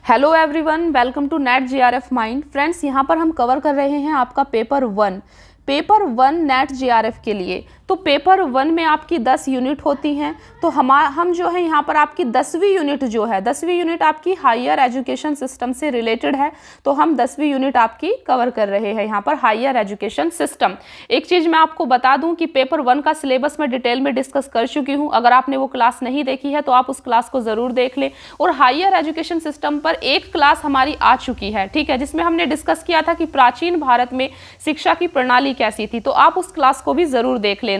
Hello everyone, welcome to net GRF mind. Friends, यहाँ पर हम कवर कर रहे हैं आपका पेपर वन नेट जीआरएफ के लिए। तो पेपर वन में आपकी 10 यूनिट होती हैं। तो हम जो है यहाँ पर आपकी 10वीं यूनिट जो है, 10वीं यूनिट आपकी हायर एजुकेशन सिस्टम से रिलेटेड है। तो हम 10वीं यूनिट आपकी कवर कर रहे हैं यहाँ पर हायर एजुकेशन सिस्टम। एक चीज़ मैं आपको बता दूं कि पेपर वन का सिलेबस मैं डिटेल में डिस्कस कर चुकी हूँ। अगर आपने वो क्लास नहीं देखी है तो आप उस क्लास को ज़रूर देख लें। और हायर एजुकेशन सिस्टम पर एक क्लास हमारी आ चुकी है, ठीक है, जिसमें हमने डिस्कस किया था कि प्राचीन भारत में शिक्षा की प्रणाली कैसी थी। तो आप उस क्लास को भी ज़रूर देख लेना।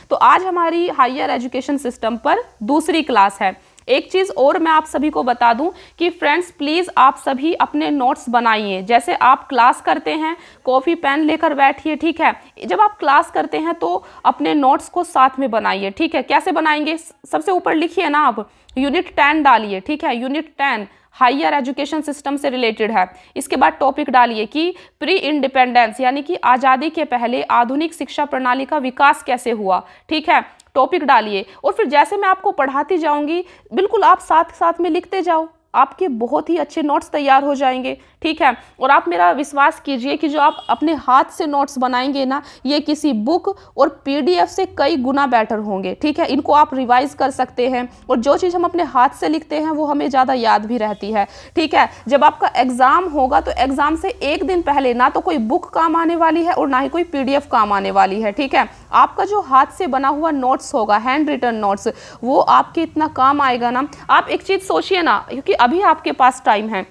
तो आज हमारी हायर एजुकेशन सिस्टम पर दूसरी क्लास है। एक चीज़ और मैं आप सभी को बता दूं कि फ्रेंड्स, प्लीज़ आप सभी अपने नोट्स बनाइए। जैसे आप क्लास करते हैं, कॉफ़ी पेन लेकर बैठिए, ठीक है। जब आप क्लास करते हैं तो अपने नोट्स को साथ में बनाइए, ठीक है। कैसे बनाएंगे? सबसे ऊपर लिखिए ना आप यूनिट 10 डालिए, ठीक है। यूनिट 10 हायर एजुकेशन सिस्टम से रिलेटेड है। इसके बाद टॉपिक डालिए कि प्री इंडिपेंडेंस यानी कि आज़ादी के पहले आधुनिक शिक्षा प्रणाली का विकास कैसे हुआ, ठीक है। टॉपिक डालिए और फिर जैसे मैं आपको पढ़ाती जाऊंगी बिल्कुल आप साथ साथ में लिखते जाओ। आपके बहुत ही अच्छे नोट्स तैयार हो जाएंगे, ठीक है। और आप मेरा विश्वास कीजिए कि जो आप अपने हाथ से नोट्स बनाएंगे ना, ये किसी बुक और पीडीएफ से कई गुना बेटर होंगे, ठीक है। इनको आप रिवाइज कर सकते हैं और जो चीज़ हम अपने हाथ से लिखते हैं वो हमें ज़्यादा याद भी रहती है, ठीक है। जब आपका एग्ज़ाम होगा तो एग्ज़ाम से एक दिन पहले ना तो कोई बुक काम आने वाली है और ना ही कोई पीडीएफ काम आने वाली है, ठीक है। आपका जो हाथ से बना हुआ नोट्स होगा, हैंड रिटन नोट्स, वो आपके इतना काम आएगा ना। आप एक चीज़ सोचिए ना, क्योंकि अभी आपके पास टाइम है।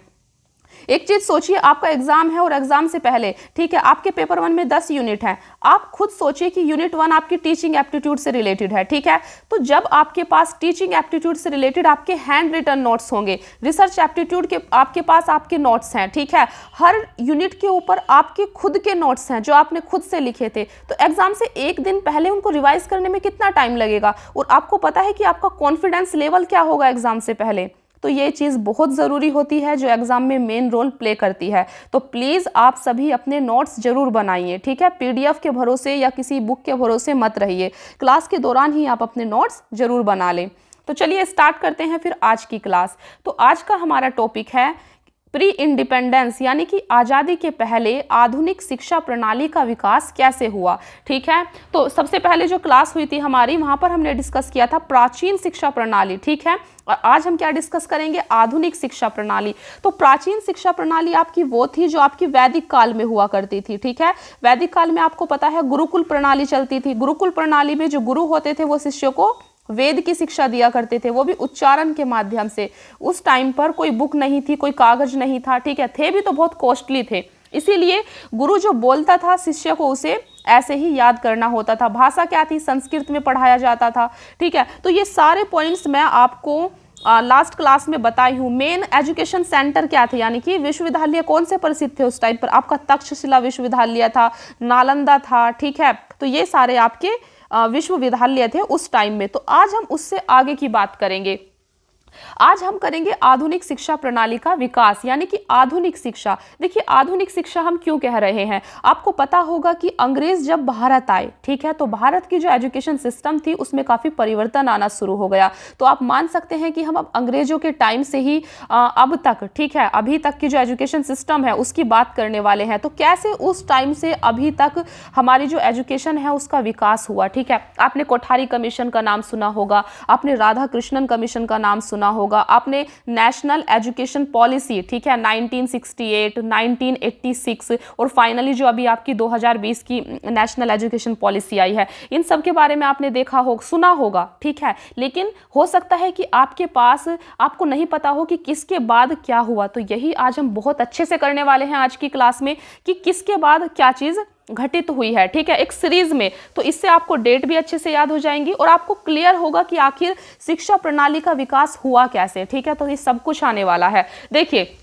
एक चीज सोचिए, आपका एग्जाम है और एग्जाम से पहले, ठीक है, आपके पेपर वन में 10 यूनिट हैं। आप खुद सोचिए कि यूनिट 1 आपकी टीचिंग एप्टीट्यूड से रिलेटेड है, ठीक है। तो जब आपके पास टीचिंग एप्टीट्यूड से रिलेटेड आपके हैंड रिटन नोट्स होंगे, रिसर्च एप्टीट्यूड के आपके पास आपके नोट्स हैं, ठीक है। हर यूनिट के ऊपर आपके खुद के नोट्स हैं जो आपने खुद से लिखे थे। तो एग्जाम से एक दिन पहले उनको रिवाइज करने में कितना टाइम लगेगा और आपको पता है कि आपका कॉन्फिडेंस लेवल क्या होगा एग्जाम से पहले। तो ये चीज़ बहुत ज़रूरी होती है जो एग्ज़ाम में मेन रोल प्ले करती है। तो प्लीज़ आप सभी अपने नोट्स ज़रूर बनाइए, ठीक है। पीडीएफ के भरोसे या किसी बुक के भरोसे मत रहिए। क्लास के दौरान ही आप अपने नोट्स ज़रूर बना लें। तो चलिए स्टार्ट करते हैं फिर आज की क्लास। तो आज का हमारा टॉपिक है प्री इंडिपेंडेंस यानी कि आज़ादी के पहले आधुनिक शिक्षा प्रणाली का विकास कैसे हुआ, ठीक है। तो सबसे पहले जो क्लास हुई थी हमारी, वहाँ पर हमने डिस्कस किया था प्राचीन शिक्षा प्रणाली, ठीक है। और आज हम क्या डिस्कस करेंगे? आधुनिक शिक्षा प्रणाली। तो प्राचीन शिक्षा प्रणाली आपकी वो थी जो आपकी वैदिक काल में हुआ करती थी, ठीक है। वैदिक काल में आपको पता है गुरुकुल प्रणाली चलती थी। गुरुकुल प्रणाली में जो गुरु होते थे वो शिष्यों को वेद की शिक्षा दिया करते थे, वो भी उच्चारण के माध्यम से। उस टाइम पर कोई बुक नहीं थी, कोई कागज नहीं था, ठीक है। थे भी तो बहुत कॉस्टली थे, इसीलिए गुरु जो बोलता था शिष्य को उसे ऐसे ही याद करना होता था। भाषा क्या थी? संस्कृत में पढ़ाया जाता था, ठीक है। तो ये सारे पॉइंट्स मैं आपको लास्ट क्लास में बताई हूँ। मेन एजुकेशन सेंटर क्या थे, यानी कि विश्वविद्यालय कौन से प्रसिद्ध थे उस टाइम पर? आपका तक्षशिला विश्वविद्यालय था, नालंदा था, ठीक है। तो ये सारे आपके विश्वविद्यालय थे उस टाइम में। तो आज हम उससे आगे की बात करेंगे। आज हम करेंगे आधुनिक शिक्षा प्रणाली का विकास यानी कि आधुनिक शिक्षा। देखिए, आधुनिक शिक्षा हम क्यों कह रहे हैं? आपको पता होगा कि अंग्रेज जब भारत आए, ठीक है, तो भारत की जो एजुकेशन सिस्टम थी उसमें काफ़ी परिवर्तन आना शुरू हो गया। तो आप मान सकते हैं कि हम अब अंग्रेजों के टाइम से ही अब तक, ठीक है, अभी तक की जो एजुकेशन सिस्टम है उसकी बात करने वाले हैं। तो कैसे उस टाइम से अभी तक हमारी जो एजुकेशन है उसका विकास हुआ, ठीक है। आपने कोठारी कमीशन का नाम सुना होगा, आपने राधा कृष्णन कमीशन का नाम सुना होगा, आपने नेशनल एजुकेशन पॉलिसी, ठीक है, 1968, 1986 और फाइनली जो अभी आपकी 2020 की नेशनल एजुकेशन पॉलिसी आई है, इन सब के बारे में आपने देखा हो, सुना होगा, ठीक है। लेकिन हो सकता है कि आपके पास आपको नहीं पता हो कि किसके बाद क्या हुआ। तो यही आज हम बहुत अच्छे से करने वाले हैं आज की क्लास में कि किसके बाद क्या चीज़ घटित हुई है, ठीक है, एक सीरीज में। तो इससे आपको डेट भी अच्छे से याद हो जाएंगी और आपको क्लियर होगा कि आखिर शिक्षा प्रणाली का विकास हुआ कैसे, ठीक है। तो ये सब कुछ आने वाला है। देखिए,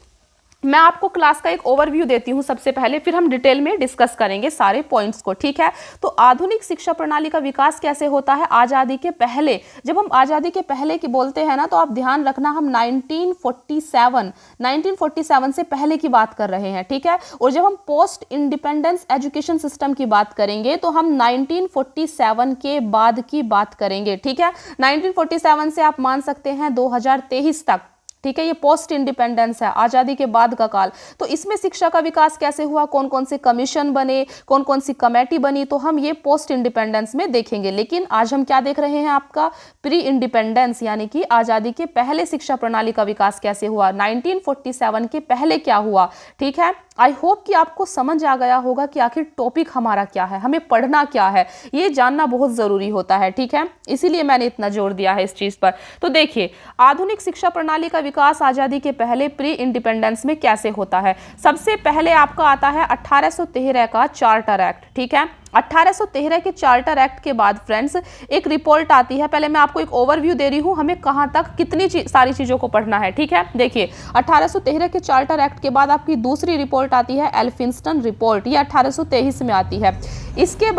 मैं आपको क्लास का एक ओवरव्यू देती हूँ सबसे पहले, फिर हम डिटेल में डिस्कस करेंगे सारे पॉइंट्स को, ठीक है। तो आधुनिक शिक्षा प्रणाली का विकास कैसे होता है आज़ादी के पहले। जब हम आज़ादी के पहले की बोलते हैं ना, तो आप ध्यान रखना हम 1947 से पहले की बात कर रहे हैं, ठीक है। और जब हम पोस्ट इंडिपेंडेंस एजुकेशन सिस्टम की बात करेंगे तो हम 1947 के बाद की बात करेंगे, ठीक है। 1947 से आप मान सकते हैं 2023 तक, ठीक है, ये पोस्ट इंडिपेंडेंस है, आज़ादी के बाद का काल। तो इसमें शिक्षा का विकास कैसे हुआ, कौन कौन से कमीशन बने, कौन कौन सी कमेटी बनी, तो हम ये पोस्ट इंडिपेंडेंस में देखेंगे। लेकिन आज हम क्या देख रहे हैं, आपका प्री इंडिपेंडेंस यानी कि आज़ादी के पहले शिक्षा प्रणाली का विकास कैसे हुआ, 1947 के पहले क्या हुआ। ठीक है, आई होप कि आपको समझ आ गया होगा कि आखिर टॉपिक हमारा क्या है, हमें पढ़ना क्या है, ये जानना बहुत ज़रूरी होता है। ठीक है, इसीलिए मैंने इतना जोर दिया है इस चीज़ पर। तो देखिए, आधुनिक शिक्षा प्रणाली का विकास आज़ादी के पहले प्री इंडिपेंडेंस में कैसे होता है। सबसे पहले आपका आता है 1813 का चार्टर एक्ट। ठीक है, 1813 के चार्टर एक्ट के बाद फ्रेंड्स एक रिपोर्ट आती है। पहले मैं आपको एक ओवरव्यू दे रही हूँ, हमें कहाँ तक कितनी सारी चीज़ों को पढ़ना है। ठीक है, देखिए 1813 के चार्टर एक्ट के बाद आपकी दूसरी रिपोर्ट आती है एल्फिंस्टन रिपोर्ट, ये 1823 में आती है। इसके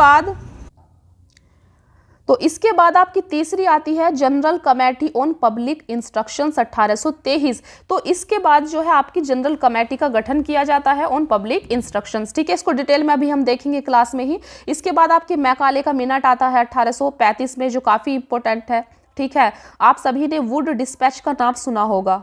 बाद आपकी तीसरी आती है general committee on public instructions 1823। तो इसके बाद जो है आपकी जनरल कमेटी का गठन किया जाता है ऑन पब्लिक इंस्ट्रक्शंस। ठीक है, इसको डिटेल में अभी हम देखेंगे क्लास में ही। इसके बाद आपके मैकाले का मिनट आता है 1835 में, जो काफ़ी इंपॉर्टेंट है। ठीक है, आप सभी ने वुड डिस्पैच का नाम सुना होगा।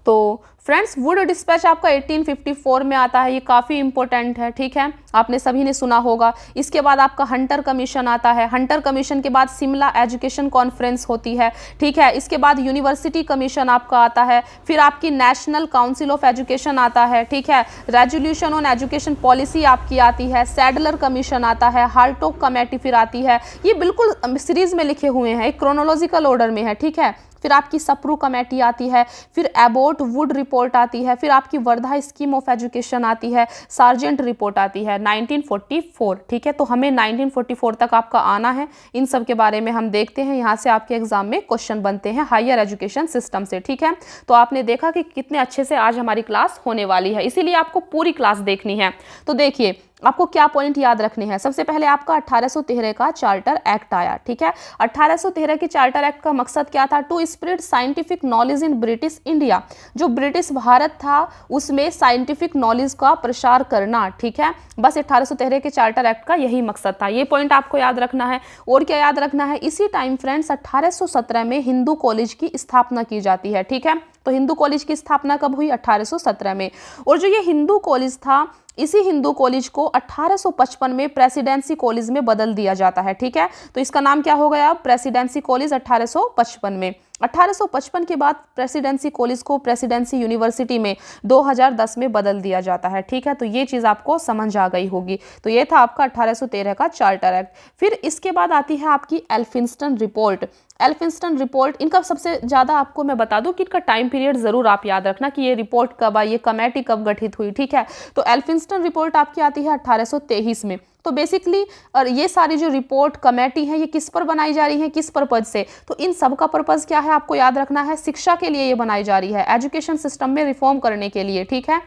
तो फ्रेंड्स, वुड डिस्पैच आपका 1854 में आता है, ये काफ़ी इंपॉर्टेंट है। ठीक है, आपने सभी ने सुना होगा। इसके बाद आपका हंटर कमीशन आता है। हंटर कमीशन के बाद शिमला एजुकेशन कॉन्फ्रेंस होती है। ठीक है, इसके बाद यूनिवर्सिटी कमीशन आपका आता है। फिर आपकी नेशनल काउंसिल ऑफ एजुकेशन आता है। ठीक है, रेजोल्यूशन ऑन एजुकेशन पॉलिसी आपकी आती है। सैडलर कमीशन आता है। हार्टोक कमेटी फिर आती है। ये बिल्कुल सीरीज में लिखे हुए हैं, एक क्रोनोलॉजिकल ऑर्डर में है। ठीक है, फिर आपकी सप्रू कमेटी आती है। फिर एबोट वुड रिपोर्ट आती है। फिर आपकी वर्धा स्कीम ऑफ एजुकेशन आती है। सार्जेंट रिपोर्ट आती है 1944। ठीक है, तो हमें 1944 तक आपका आना है। इन सब के बारे में हम देखते हैं, यहाँ से आपके एग्जाम में क्वेश्चन बनते हैं हायर एजुकेशन सिस्टम से। ठीक है, तो आपने देखा कि कितने अच्छे से आज हमारी क्लास होने वाली है, इसीलिए आपको पूरी क्लास देखनी है। तो देखिए, आपको क्या पॉइंट याद रखने हैं। सबसे पहले आपका 1813 का चार्टर एक्ट आया। ठीक है, 1813 के चार्टर एक्ट का मकसद क्या था, to spread scientific knowledge in British India. जो ब्रिटिश भारत था उसमें साइंटिफिक नॉलेज का प्रसार करना। ठीक है, बस 1813 के चार्टर एक्ट का यही मकसद था, ये पॉइंट आपको याद रखना है। और क्या याद रखना है, इसी टाइम फ्रेंड्स 1817 में हिंदू कॉलेज की स्थापना की जाती है। ठीक है, तो हिंदू कॉलेज की स्थापना कब हुई, 1817 में। और जो ये हिंदू कॉलेज था, इसी हिंदू कॉलेज को 1855 में प्रेसिडेंसी कॉलेज में बदल दिया जाता है। ठीक है, तो इसका नाम क्या हो गया, प्रेसिडेंसी कॉलेज 1855 में। 1855 के बाद प्रेसिडेंसी कॉलेज को प्रेसिडेंसी यूनिवर्सिटी में 2010 में बदल दिया जाता है। ठीक है, तो ये चीज़ आपको समझ आ गई होगी। तो ये था आपका 1813 का चार्टर एक्ट। फिर इसके बाद आती है आपकी एल्फिंस्टन रिपोर्ट। एल्फिंस्टन रिपोर्ट, इनका सबसे ज़्यादा आपको मैं बता दूं कि इनका टाइम पीरियड ज़रूर आप याद रखना कि ये रिपोर्ट कब आई, ये कमेटी कब गठित हुई। ठीक है, तो एल्फिंस्टन रिपोर्ट आपकी आती है 1823 में। तो बेसिकली और ये सारी जो रिपोर्ट कमेटी है, ये किस पर बनाई जा रही है, किस पर्पज से, तो इन सब का पर्पज क्या है आपको याद रखना है, शिक्षा के लिए ये बनाई जा रही है, एजुकेशन सिस्टम में रिफॉर्म करने के लिए। ठीक है,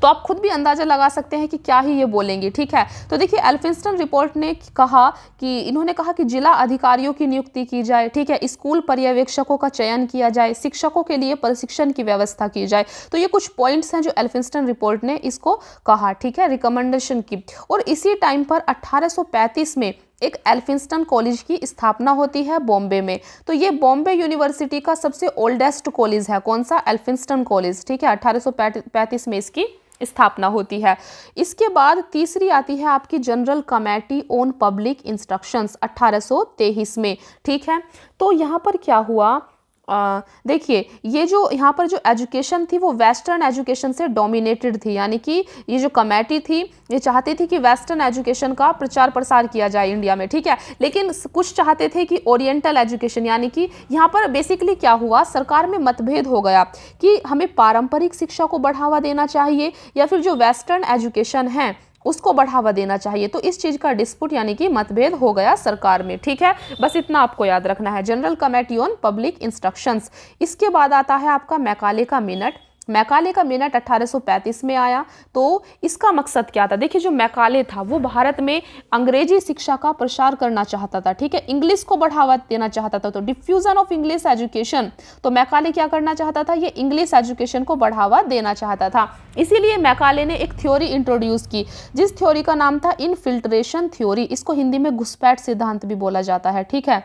तो आप खुद भी अंदाजा लगा सकते हैं कि क्या ही ये बोलेंगे। ठीक है, तो देखिए एल्फिंस्टन रिपोर्ट ने कहा कि इन्होंने कहा कि जिला अधिकारियों की नियुक्ति की जाए। ठीक है, स्कूल पर्यवेक्षकों का चयन किया जाए, शिक्षकों के लिए प्रशिक्षण की व्यवस्था की जाए। तो ये कुछ पॉइंट्स हैं जो एल्फिंस्टन रिपोर्ट ने इसको कहा। ठीक है, रिकमेंडेशन की। और इसी टाइम पर 1835 में एक एल्फिंस्टन कॉलेज की स्थापना होती है बॉम्बे में। तो ये बॉम्बे यूनिवर्सिटी का सबसे ओल्डेस्ट कॉलेज है। कौन सा, एल्फिंस्टन कॉलेज। ठीक है, 1835 में इसकी स्थापना होती है। इसके बाद तीसरी आती है आपकी general committee on public instructions 1823 में। ठीक है, तो यहाँ पर क्या हुआ, देखिए ये जो यहाँ पर जो एजुकेशन थी वो वेस्टर्न एजुकेशन से डोमिनेटेड थी, यानी कि ये जो कमेटी थी ये चाहती थी कि वेस्टर्न एजुकेशन का प्रचार प्रसार किया जाए इंडिया में। ठीक है, लेकिन कुछ चाहते थे कि ओरिएंटल एजुकेशन, यानी कि यहाँ पर बेसिकली क्या हुआ, सरकार में मतभेद हो गया कि हमें पारंपरिक शिक्षा को बढ़ावा देना चाहिए या फिर जो वेस्टर्न एजुकेशन है उसको बढ़ावा देना चाहिए। तो इस चीज़ का डिस्प्यूट यानी कि मतभेद हो गया सरकार में। ठीक है, बस इतना आपको याद रखना है, general committee on public instructions. इसके बाद आता है आपका मैकाले का मिनट। मैकाले का मिनट 1835 में आया। तो इसका मकसद क्या था, देखिए जो मैकाले था वो भारत में अंग्रेजी शिक्षा का प्रसार करना चाहता था। ठीक है, इंग्लिश को बढ़ावा देना चाहता था, तो डिफ्यूजन ऑफ इंग्लिश एजुकेशन। तो मैकाले क्या करना चाहता था, ये इंग्लिश एजुकेशन को बढ़ावा देना चाहता था। इसीलिए मैकाले ने एक थ्योरी इंट्रोड्यूस की, जिस थ्योरी का नाम था इनफिल्ट्रेशन थ्योरी। इसको हिंदी में घुसपैठ सिद्धांत भी बोला जाता है। ठीक है,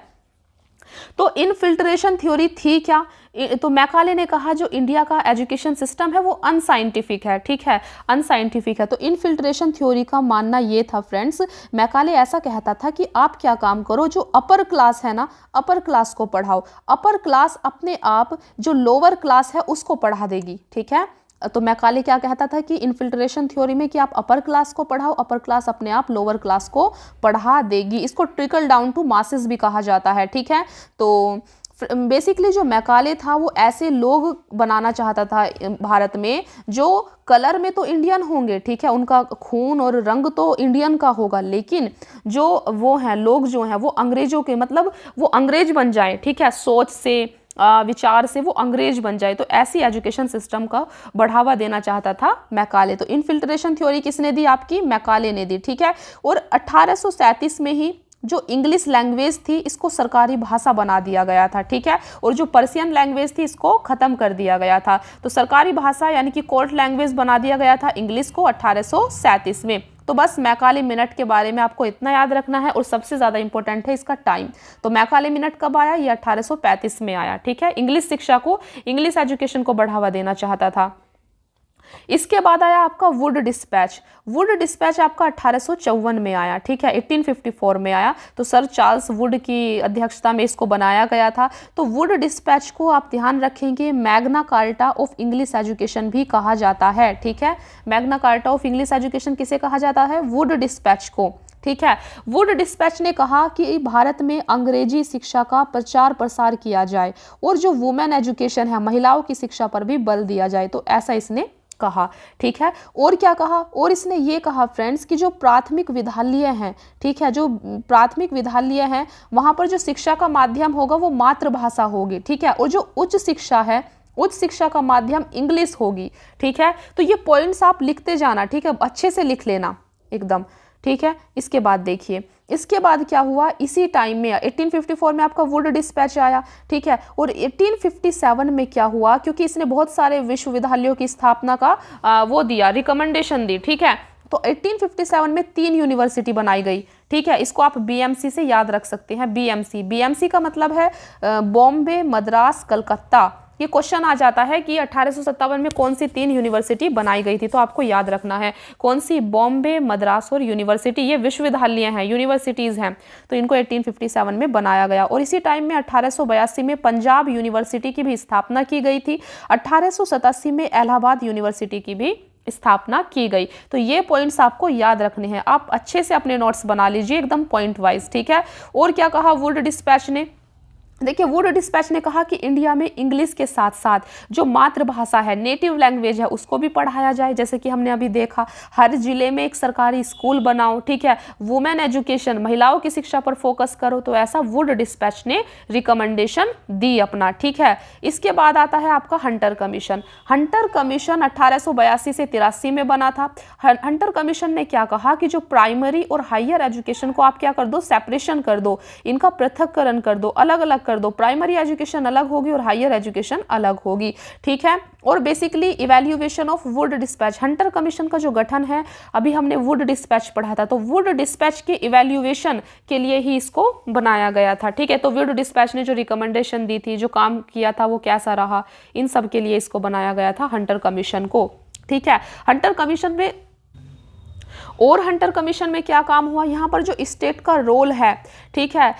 तो इनफिल्ट्रेशन थ्योरी थी क्या? तो मैकाले ने कहा जो इंडिया का एजुकेशन सिस्टम है वो अनसाइंटिफिक है, ठीक है, अनसाइंटिफिक है। तो इनफिल्ट्रेशन थ्योरी का मानना ये था फ्रेंड्स, मैकाले ऐसा कहता था कि आप क्या काम करो, जो अपर क्लास है ना, अपर क्लास को पढ़ाओ, अपर क्लास अपने आप जो लोअर क्लास है उसको पढ़ा देगी, ठीक है। तो मैकाले क्या कहता था कि इनफिल्ट्रेशन थ्योरी में कि आप अपर क्लास को पढ़ाओ, अपर क्लास अपने आप लोअर क्लास को पढ़ा देगी। इसको ट्रिकल डाउन टू मासेस भी कहा जाता है, ठीक है। तो बेसिकली जो मैकाले था वो ऐसे लोग बनाना चाहता था भारत में जो कलर में तो इंडियन होंगे, ठीक है, उनका खून और रंग तो इंडियन का होगा, लेकिन जो वो हैं लोग जो हैं वो अंग्रेजों के, मतलब वो अंग्रेज बन जाए, ठीक है, सोच से विचार से वो अंग्रेज बन जाए। तो ऐसी एजुकेशन सिस्टम का बढ़ावा देना चाहता था मैकाले। तो इनफिल्ट्रेशन थ्योरी किसने दी? आपकी मैकाले ने दी, ठीक है। और 1837 में ही जो इंग्लिश लैंग्वेज थी इसको सरकारी भाषा बना दिया गया था, ठीक है, और जो पर्शियन लैंग्वेज थी इसको खत्म कर दिया गया था। तो सरकारी भाषा यानी कि कोर्ट लैंग्वेज बना दिया गया था इंग्लिश को 1837 में। तो बस मैकाले मिनट के बारे में आपको इतना याद रखना है, और सबसे ज़्यादा इंपॉर्टेंट है इसका टाइम। तो मैकाले मिनट कब आया? ये 1835 में आया, ठीक है। इंग्लिश शिक्षा को, इंग्लिश एजुकेशन को बढ़ावा देना चाहता था। इसके बाद आया आपका वुड डिस्पैच। वुड डिस्पैच आपका 1854 में आया, ठीक है, 1854 में आया। तो सर चार्ल्स वुड की अध्यक्षता में इसको बनाया गया था। तो वुड डिस्पैच को आप ध्यान रखेंगे Magna carta of English education भी कहा जाता है, ठीक है। Magna carta of English education किसे कहा जाता है? वुड डिस्पैच को, ठीक है। वुड डिस्पैच ने कहा कि भारत में अंग्रेजी शिक्षा का प्रचार प्रसार किया जाए और जो वुमेन एजुकेशन है, महिलाओं की शिक्षा पर भी बल दिया जाए। तो ऐसा इसने कहा, ठीक है। और क्या कहा? और इसने ये कहा फ्रेंड्स कि जो प्राथमिक विद्यालय हैं, ठीक है, जो प्राथमिक विद्यालय हैं वहाँ पर जो शिक्षा का माध्यम होगा वो मातृभाषा होगी, ठीक है। और जो उच्च शिक्षा है, उच्च शिक्षा का माध्यम इंग्लिश होगी, ठीक है। तो ये पॉइंट्स आप लिखते जाना, ठीक है, अच्छे से लिख लेना एकदम, ठीक है। इसके बाद देखिए, इसके बाद क्या हुआ? इसी टाइम में 1854 में आपका वुड डिस्पैच आया, ठीक है। और 1857 में क्या हुआ? क्योंकि इसने बहुत सारे विश्वविद्यालयों की स्थापना का वो दिया, रिकमेंडेशन दी, ठीक है। तो 1857 में 3 यूनिवर्सिटी बनाई गई, ठीक है। इसको आप बीएमसी से याद रख सकते हैं। बीएमसी, बीएमसी का मतलब है बॉम्बे, मद्रास, कलकत्ता। ये क्वेश्चन आ जाता है कि 1857 में कौन सी 3 यूनिवर्सिटी बनाई गई थी, तो आपको याद रखना है कौन सी? बॉम्बे, मद्रास और यूनिवर्सिटी। ये विश्वविद्यालय हैं, यूनिवर्सिटीज़ हैं। तो इनको 1857 में बनाया गया। और इसी टाइम में 1882 में पंजाब यूनिवर्सिटी की भी स्थापना की गई थी। 1887 में इलाहाबाद यूनिवर्सिटी की भी स्थापना की गई। तो ये पॉइंट्स आपको याद रखने हैं, आप अच्छे से अपने नोट्स बना लीजिए एकदम पॉइंट वाइज, ठीक है। और क्या कहा वुड डिस्पैच ने? देखिए, वुड डिस्पैच ने कहा कि इंडिया में इंग्लिश के साथ साथ जो मातृभाषा है, नेटिव लैंग्वेज है, उसको भी पढ़ाया जाए। जैसे कि हमने अभी देखा, हर जिले में एक सरकारी स्कूल बनाओ, ठीक है। वुमेन एजुकेशन, महिलाओं की शिक्षा पर फोकस करो। तो ऐसा वुड डिस्पैच ने रिकमेंडेशन दी अपना, ठीक है। इसके बाद आता है आपका हंटर कमीशन। हंटर कमीशन 1882 से 83 में बना था। हंटर कमीशन ने क्या कहा कि जो प्राइमरी और हायर एजुकेशन को आप क्या कर दो? सेपरेशन कर दो, इनका पृथक्करण कर दो, अलग अलग कर दो। प्राइमरी एजुकेशन अलग होगी और हायर एजुकेशन अलग होगी, ठीक है। और basically evaluation of Wood dispatch, Hunter commission का जो गठन है, अभी हमने वुड डिस्पैच पढ़ा था, तो वुड डिस्पैच के इवैल्यूएशन के लिए ही इसको बनाया गया था, ठीक है। तो वुड डिस्पैच ने जो रिकमेंडेशन दी थी, जो काम किया था, वो कैसा रहा, इन सब के लिए इसको बनाया गया था हंटर कमीशन को, ठीक है। हंटर कमीशन में और हंटर कमीशन में क्या काम हुआ? यहाँ पर जो स्टेट का रोल है, ठीक है,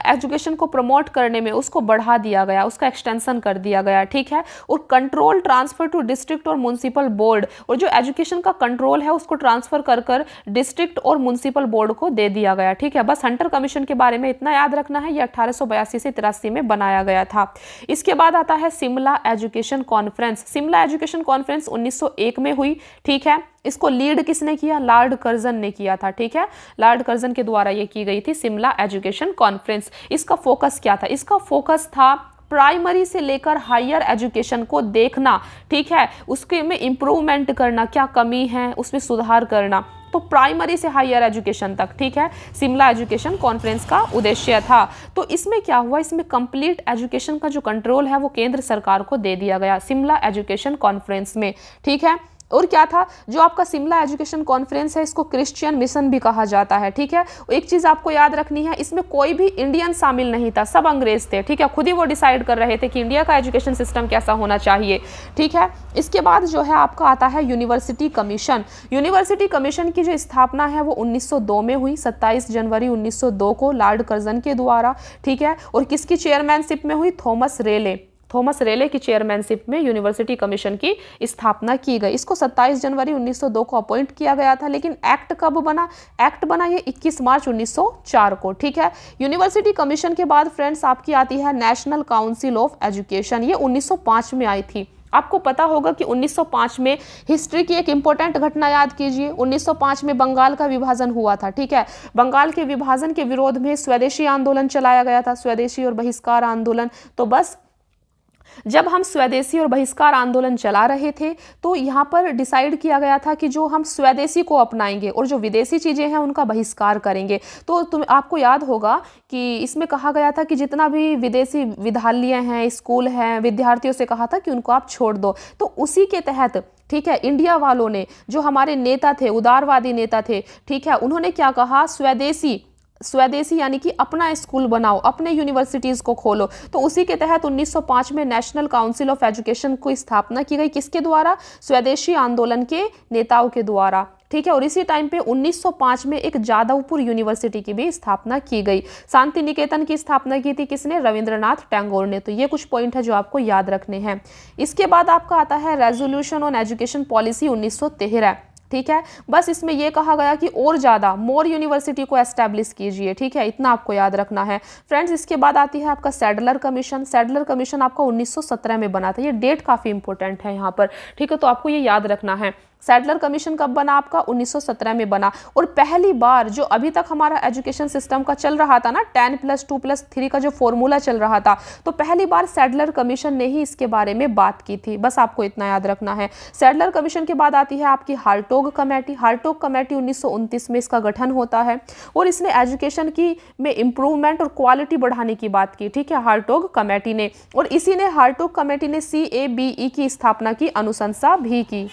एजुकेशन को प्रमोट करने में, उसको बढ़ा दिया गया, उसका एक्सटेंशन कर दिया गया, ठीक है। और कंट्रोल ट्रांसफर टू डिस्ट्रिक्ट और म्युनिसिपल बोर्ड, और जो एजुकेशन का कंट्रोल है उसको ट्रांसफर कर कर डिस्ट्रिक्ट और म्युनिसिपल बोर्ड को दे दिया गया, ठीक है। बस हंटर कमीशन के बारे में इतना याद रखना है। ये 1882 से 83 में बनाया गया था। इसके बाद आता है Shimla education conference. Shimla education conference 1901 में हुई, ठीक है। इसको लीड किसने किया? लॉर्ड कर्जन ने किया था, ठीक है। लॉर्ड कर्जन के द्वारा ये की गई थी शिमला एजुकेशन कॉन्फ्रेंस। इसका फोकस क्या था? इसका फोकस था प्राइमरी से लेकर हायर एजुकेशन को देखना, ठीक है, उसके में इम्प्रूवमेंट करना, क्या कमी है उसमें सुधार करना। तो प्राइमरी से हायर एजुकेशन तक, ठीक है, शिमला एजुकेशन कॉन्फ्रेंस का उद्देश्य था। तो इसमें क्या हुआ? इसमें कंप्लीट एजुकेशन का जो कंट्रोल है वो केंद्र सरकार को दे दिया गया शिमला एजुकेशन कॉन्फ्रेंस में, ठीक है। और क्या था, जो आपका शिमला एजुकेशन कॉन्फ्रेंस है, इसको क्रिश्चियन मिशन भी कहा जाता है, ठीक है। एक चीज आपको याद रखनी है, इसमें कोई भी इंडियन शामिल नहीं था, सब अंग्रेज थे, ठीक है। खुद ही वो डिसाइड कर रहे थे कि इंडिया का एजुकेशन सिस्टम कैसा होना चाहिए, ठीक है। इसके बाद जो है आपका आता है यूनिवर्सिटी कमीशन। यूनिवर्सिटी कमीशन की जो स्थापना है वो 1902 में हुई, 27 जनवरी 1902 को लॉर्ड कर्जन के द्वारा, ठीक है। और किसकी चेयरमैनशिप में हुई? थॉमस रेले की चेयरमैनशिप में यूनिवर्सिटी कमीशन की स्थापना की गई। इसको 27 जनवरी 1902 को अपॉइंट किया गया था, लेकिन एक्ट कब बना? एक्ट बना ये 21 मार्च 1904 को, ठीक है। यूनिवर्सिटी कमीशन के बाद फ्रेंड्स आपकी आती है नेशनल काउंसिल ऑफ एजुकेशन। ये 1905 में आई थी। आपको पता होगा कि 1905 में हिस्ट्री की एक इंपॉर्टेंट घटना याद कीजिए। 1905 में बंगाल का विभाजन हुआ था, ठीक है। बंगाल के विभाजन के विरोध में स्वदेशी आंदोलन चलाया गया था, स्वदेशी और बहिष्कार आंदोलन। तो बस जब हम स्वदेशी और बहिष्कार आंदोलन चला रहे थे तो यहाँ पर डिसाइड किया गया था कि जो हम स्वदेशी को अपनाएंगे और जो विदेशी चीज़ें हैं उनका बहिष्कार करेंगे। तो आपको याद होगा कि इसमें कहा गया था कि जितना भी विदेशी विद्यालय हैं, स्कूल हैं, विद्यार्थियों से कहा था कि उनको आप छोड़ दो। तो उसी के तहत, ठीक है, इंडिया वालों ने, जो हमारे नेता थे, उदारवादी नेता थे, ठीक है, उन्होंने क्या कहा? स्वदेशी यानी कि अपना स्कूल बनाओ, अपने यूनिवर्सिटीज़ को खोलो। तो उसी के तहत 1905 में नेशनल काउंसिल ऑफ एजुकेशन को स्थापना की गई। किसके द्वारा? स्वदेशी आंदोलन के नेताओं के द्वारा, ठीक है। और इसी टाइम पे 1905 में एक जादवपुर यूनिवर्सिटी की भी स्थापना की गई। शांति निकेतन की स्थापना की थी किसने? रविंद्रनाथ टैगोर ने। तो ये कुछ पॉइंट है जो आपको याद रखने हैं। इसके बाद आपका आता है रेजोल्यूशन ऑन एजुकेशन पॉलिसी 1913, ठीक है। बस इसमें यह कहा गया कि और ज़्यादा मोर यूनिवर्सिटी को एस्टैब्लिश कीजिए, ठीक है, इतना आपको याद रखना है फ्रेंड्स। इसके बाद आती है आपका सैडलर कमीशन। सैडलर कमीशन आपका 1917 में बना था। ये डेट काफ़ी इंपॉर्टेंट है यहाँ पर, ठीक है, तो आपको ये याद रखना है। सैडलर कमीशन कब बना? आपका 1917 में बना। और पहली बार जो अभी तक हमारा एजुकेशन सिस्टम का चल रहा था ना, 10+2+3 का जो फॉर्मूला चल रहा था, तो पहली बार सैडलर कमीशन ने ही इसके बारे में बात की थी। बस आपको इतना याद रखना है। सैडलर कमीशन के बाद आती है आपकी हार्टोग कमेटी। हार्टोग कमेटी 1929 में इसका गठन होता है और इसने एजुकेशन की में इम्प्रूवमेंट और क्वालिटी बढ़ाने की बात की, ठीक है, हार्टोग कमेटी ने। और इसी ने हार्टोग कमेटी ने CABE की स्थापना की, अनुशंसा भी की।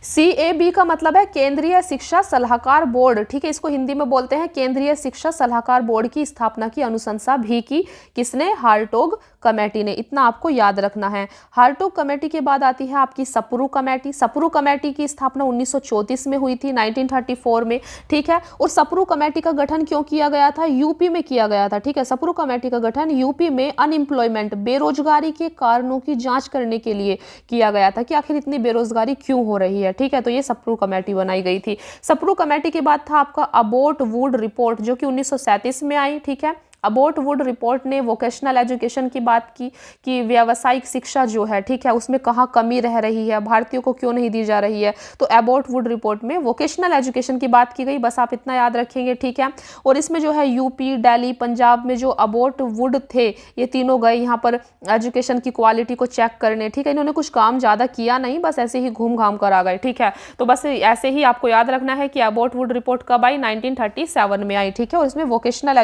CAB का मतलब है केंद्रीय शिक्षा सलाहकार बोर्ड, ठीक है, इसको हिंदी में बोलते हैं केंद्रीय शिक्षा सलाहकार बोर्ड की स्थापना की अनुशंसा भी की। किसने? हार्टोग कमेटी ने। इतना आपको याद रखना है। हार्टोग कमेटी के बाद आती है आपकी सप्रू कमेटी। सप्रू कमेटी की स्थापना 1934 में हुई थी, 1934 में, ठीक है। और सप्रू कमेटी का गठन क्यों किया गया था? यूपी में किया गया था, ठीक है। सप्रू कमेटी का गठन यूपी में अनएम्प्लॉयमेंट, बेरोजगारी के कारणों की जांच करने के लिए किया गया था कि आखिर इतनी बेरोजगारी क्यों हो रही है, ठीक है। तो ये सप्रू कमेटी बनाई गई थी। सप्रू कमेटी के बाद था आपका अबोट वुड रिपोर्ट, जो कि 1937 में आई, ठीक है। अबोट वुड रिपोर्ट ने वोकेशनल एजुकेशन की बात की कि व्यावसायिक शिक्षा जो है, ठीक है, उसमें कहाँ कमी रह रही है, भारतीयों को क्यों नहीं दी जा रही है। तो अबोट वुड रिपोर्ट में वोकेशनल एजुकेशन की बात की गई। बस आप इतना याद रखेंगे, ठीक है। और इसमें जो है यूपी, दिल्ली, पंजाब में जो अबोट वुड थे, ये तीनों गए यहाँ पर एजुकेशन की क्वालिटी को चेक करने, ठीक है। इन्होंने कुछ काम ज़्यादा किया नहीं, बस ऐसे ही घूम घाम कर आ गए, ठीक है। तो बस ऐसे ही आपको याद रखना है कि अबोट वुड रिपोर्ट कब आई? 1937 में आई, ठीक है। और इसमें वोकेशनल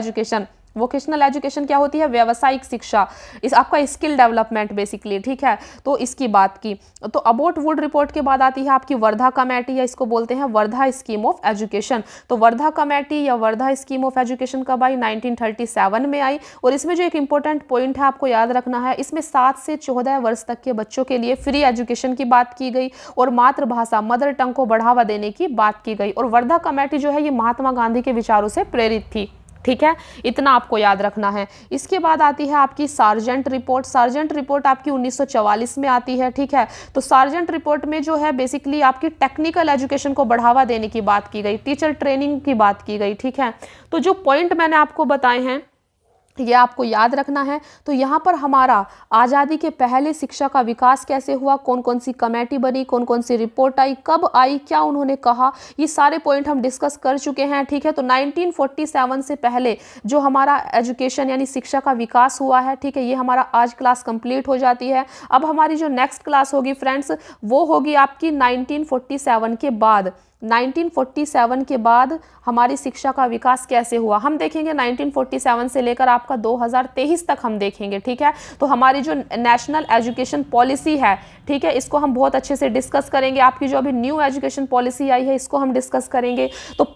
एजुकेशन क्या होती है? व्यावसायिक शिक्षा, इस आपका स्किल डेवलपमेंट बेसिकली, ठीक है। तो इसकी बात की। तो अबोट वुड रिपोर्ट के बाद आती है आपकी वर्धा कमेटी, या इसको बोलते हैं वर्धा स्कीम ऑफ एजुकेशन। तो वर्धा कमेटी या वर्धा स्कीम ऑफ एजुकेशन कब आई? 1937 में आई। और इसमें जो एक इंपॉर्टेंट पॉइंट है आपको याद रखना है, इसमें 7 से 14 वर्ष तक के बच्चों के लिए फ्री एजुकेशन की बात की गई और मातृभाषा, मदर टंग को बढ़ावा देने की बात की गई। और वर्धा कमेटी जो है ये महात्मा गांधी के विचारों से प्रेरित थी, ठीक है। इतना आपको याद रखना है। इसके बाद आती है आपकी सार्जेंट रिपोर्ट। सार्जेंट रिपोर्ट आपकी 1944 में आती है, ठीक है। तो सार्जेंट रिपोर्ट में जो है बेसिकली आपकी टेक्निकल एजुकेशन को बढ़ावा देने की बात की गई, टीचर ट्रेनिंग की बात की गई, ठीक है। तो जो पॉइंट मैंने आपको बताए हैं ये आपको याद रखना है। तो यहाँ पर हमारा आज़ादी के पहले शिक्षा का विकास कैसे हुआ, कौन कौन सी कमेटी बनी, कौन कौन सी रिपोर्ट आई, कब आई, क्या उन्होंने कहा, ये सारे पॉइंट हम डिस्कस कर चुके हैं, ठीक है। तो 1947 से पहले जो हमारा एजुकेशन यानी शिक्षा का विकास हुआ है, ठीक है, ये हमारा आज क्लास कंप्लीट हो जाती है। अब हमारी जो नेक्स्ट क्लास होगी फ्रेंड्स वो होगी आपकी 1947 के बाद, 1947 के बाद हमारी शिक्षा का विकास कैसे हुआ, हम देखेंगे 1947 से लेकर आपका 2023 तक हम देखेंगे, ठीक है। तो हमारी जो नेशनल एजुकेशन पॉलिसी है, ठीक है, इसको हम बहुत अच्छे से डिस्कस करेंगे। आपकी जो अभी न्यू एजुकेशन पॉलिसी आई है इसको हम डिस्कस करेंगे। तो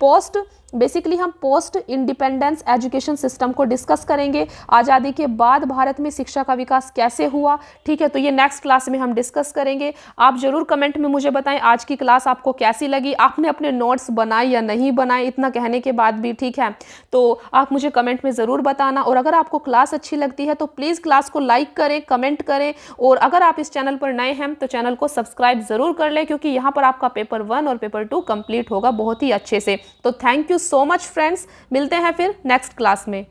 बेसिकली हम पोस्ट इंडिपेंडेंस एजुकेशन सिस्टम को डिस्कस करेंगे। आज़ादी के बाद भारत में शिक्षा का विकास कैसे हुआ, ठीक है। तो ये नेक्स्ट क्लास में हम डिस्कस करेंगे। आप जरूर कमेंट में मुझे बताएं आज की क्लास आपको कैसी लगी, आपने अपने नोट्स बनाए या नहीं बनाए, इतना कहने के बाद भी, ठीक है। तो आप मुझे कमेंट में ज़रूर बताना। और अगर आपको क्लास अच्छी लगती है तो प्लीज़ क्लास को लाइक करें, कमेंट करें। और अगर आप इस चैनल पर नए हैं तो चैनल को सब्सक्राइब ज़रूर कर लें, क्योंकि यहाँ पर आपका पेपर 1 और पेपर 2 कंप्लीट होगा बहुत ही अच्छे से। तो thank you so much friends, मिलते हैं फिर नेक्स्ट क्लास में।